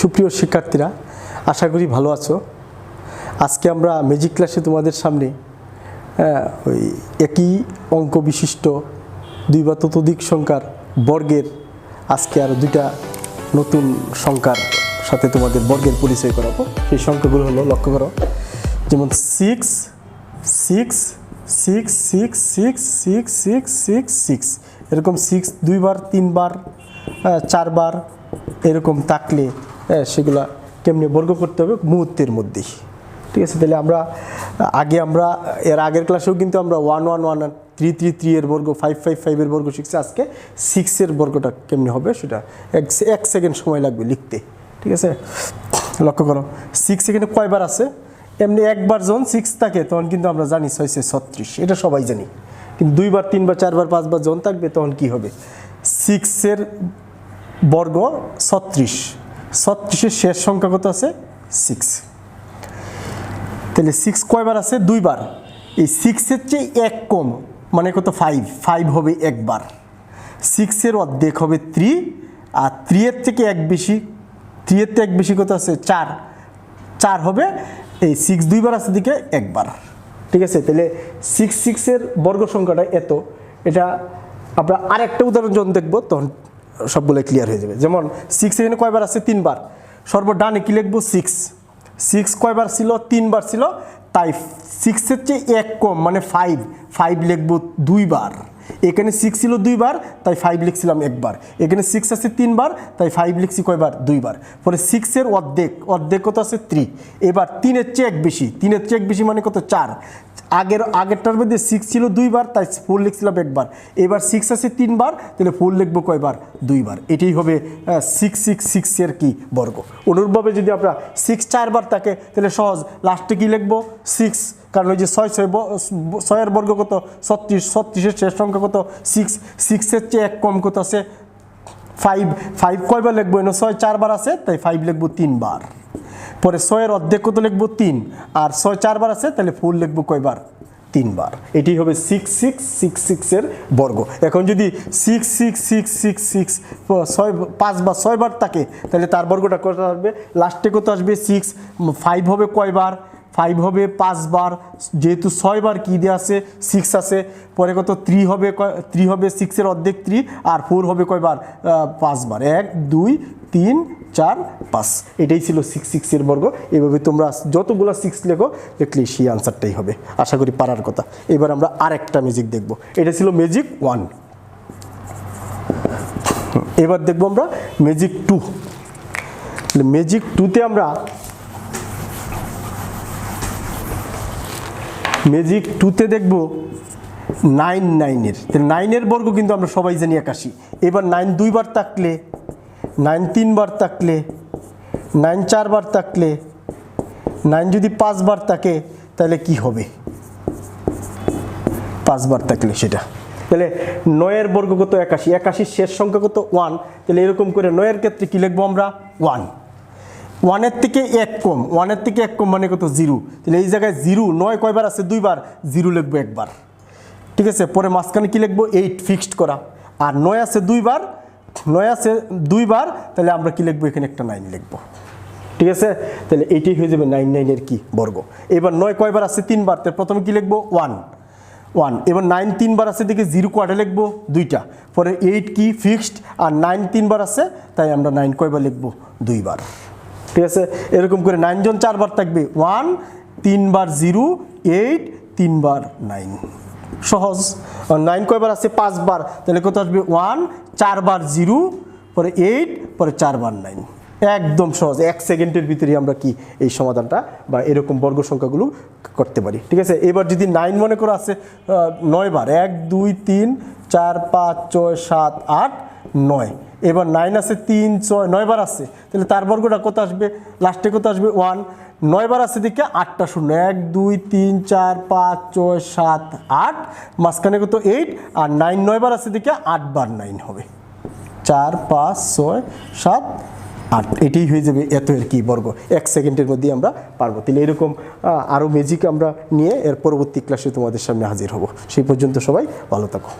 সুপ্রিয় শিক্ষার্থীরা, আশা করি ভালো আছো। আজকে আমরা ম্যাজিক ক্লাসে তোমাদের সামনে ওই একই অঙ্ক বিশিষ্ট দুই বা ততোধিক সংখ্যার বর্গের আজকে আরও দুইটা নতুন সংখ্যার সাথে তোমাদের বর্গের পরিচয় করাবো। সেই সংখ্যাগুলো হলো, লক্ষ্য করো, যেমন 6 6 6 6 6 6 6 6 6, এরকম 6 দুইবার, তিনবার, চারবার এরকম থাকলে সেগুলা কেমনি বর্গ করতে হবে মুহূর্তের মধ্যেই। ঠিক আছে, তাহলে আমরা এর আগের ক্লাসেও কিন্তু আমরা 1 1 1 3 3 3 এর বর্গ, 5 5 5 এর বর্গ শিখছি। আজকে 6 এর বর্গটা কেমনি হবে সেটা এক সেকেন্ড সময় লাগবে লিখতে। ঠিক আছে, লক্ষ্য করো 6 সেকেন্ডে কয়বার আছে। এমনি একবার যখন 6 থাকে তখন কিন্তু আমরা জানি 6 6 36, এটা সবাই জানি। কিন্তু দুইবার, তিনবার, চারবার, পাঁচবার যখন থাকবে তখন কি হবে? 6 এর বর্গ 36, 36-এর শেষ সংখ্যা কত আছে? 6। তাহলে 6 কয়বার আছে? দুইবার। এই 6-এর চেয়ে এক কম মানে কত? 5, 5 হবে একবার। 6-এর অর্ধেক হবে 3, আর 3-এর থেকে এক বেশি, 3-এর থেকে এক বেশি কত আছে? 4, 4 হবে। এই 6 দুইবার আছে দিকে একবার। ঠিক আছে, তাহলে 6-6-এর বর্গ সংখ্যাটা এত। এটা আমরা আরেকটা উদাহরণ যখন দেখবো তখন সবগুলো ক্লিয়ার হয়ে যাবে। যেমন 6 এখানে কয়বার আছে? তিনবার। সর্বডানে কি লিখবো? 6 6 কয়বার ছিল? তিনবার ছিল, তাই 6-এর চেয়ে এক কম মানে 5, 5 লিখবো দুইবার। এখানে 6 ছিল দুইবার, তাই 5 লিখছিলাম একবার। এখানে 6 আছে তিনবার, তাই 5 লিখছি কয়বার? দুইবার। পরে 6-এর অর্ধেক, অর্ধেক কত আছে? 3। এবার 3-এর চেয়ে এক বেশি, 3-এর চেয়ে এক বেশি মানে কত? 4। আগেরটার মধ্যে 6 ছিল দুইবার, তাই 4 লিখছিলাম একবার। এবার 6 আছে তিনবার, তাহলে 4 লিখবো কয়বার? দুইবার। এটাই হবে 666-এর কি? বর্গ। অনুরূপভাবে যদি আমরা 6 চারবার থাকে তাহলে সহজ, লাস্টে কি লিখবো? 6, কারণ ওই যে 6-এর বর্গ কত? 36, 36-এর শেষ সংখ্যা কত? 6, 6-এর চেয়ে এক কম কত আছে? 5, 5 কয়বার লিখবো? 6 চারবার আছে, তাই 5 লিখবো তিনবার। পরে 6-এর অর্ধেক কত লিখবো? 3, আর 6 চারবার আছে, তাহলে 4 লিখবো কয়বার? তিনবার। এটি হবে 6666-এর বর্গ। এখন যদি 66666 5 বা 6 বার থাকে তাহলে তার বর্গটা কত আসবে? লাস্টে কত আসবে? 6। 5 হবে কয়বার? 5 হবে 5 বার, যেহেতু 6 বার কি দিয়ে আছে? 6 আছে। পরে কত? 3 হবে, 3 হবে 6-এর অর্ধেক 3, আর 4 হবে কয়বার? 5 বার। 1 2 3 4 5। এটাই ছিল 66-এর বর্গ। এভাবে তোমরা যতগুলো 6 লেখো লিখলে সেই আনসারটাই হবে। আশা করি পারার কথা। এবার আমরা আরেকটা ম্যাজিক দেখব। এটা ছিল ম্যাজিক 1। এবার দেখব আমরা ম্যাজিক 2। ম্যাজিক 2-তে আমরা ম্যাজিক 2-তে দেখব 9 9-এর। 9-এর বর্গ কিন্তু আমরা সবাই জানি 81। এবার 9 দুইবার থাকলে, 9 তিনবার থাকলে, 9 চারবার থাকলে, 9 যদি 5 বার থাকে তাহলে কি হবে? 5 বার থাকলে সেটা, তাহলে 9-এর বর্গ কত? 81। 81-র শেষ সংখ্যা কত? 1। তাহলে এরকম করে 9-এর ক্ষেত্রে কি লিখবো আমরা? 1। 1-এর থেকে এক কম, 1-এর থেকে এক কম মানে কত? 0। তাহলে এই জায়গায় 0, 9 কয়বার আছে? দুইবার, 0 লিখবো একবার। ঠিক আছে, পরে মাঝখানে কি লিখবো? 8 ফিক্সড করা। আর 9 আছে দুইবার, 9 আছে দুইবার, তাহলে আমরা কি লিখবো? এখানে একটা 9 লিখবো। ঠিক আছে, তাহলে এইটাই হয়ে যাবে 9 9-এর কি? বর্গ। এবার 9 কয়বার আছে? তিনবার, তাহলে প্রথমে কি লিখবো? 1 1। এবার 9 তিনবার আছে দিকে 0 কোয়াডে লিখবো? দুইটা। পরে 8 কি? ফিক্সড। আর 9 তিনবার আছে, তাই আমরা 9 কয়বার লিখবো? দুইবার। ঠিক আছে, এরকম করে 9 জন চারবার থাকবে, 1 তিনবার 0, 8 তিনবার 9। সহজ। 9 কয়বার আছে? 5 বার, তাহলে কত আসবে? 1 চারবার 0, পরে 8, পরে 4 বার 9। একদম সহজ, 1 সেকেন্ডের ভিতরে আমরা কি এই সমাধানটা বা এরকম বর্গ সংখ্যাগুলো করতে পারি। ঠিক আছে, এবার যদি 9 মনে করে আছে 9 বার, 1 2 3 4 5 6 7 8 9। এবার 9 আছে 3 6 9 বার আছে, তাহলে তার বর্গটা কত আসবে? লাস্টে কত আসবে? 1। 9 বার আছে দিকে 8টা শূন্য, 1 2 3 4 5 6 7 8, মাঝখানে কত? 8। আর 9 9 বার আছে দিকে 8 বার 9 হবে, 4 5 6 7 8। এটাই হয়ে যাবে এত এর কি? বর্গ। 1 সেকেন্ডের মধ্যে আমরা পারবো। তাহলে এরকম আরও ম্যাজিক আমরা নিয়ে এর পরবর্তী ক্লাসে তোমাদের সামনে হাজির হব। সেই পর্যন্ত সবাই ভালো থাকো।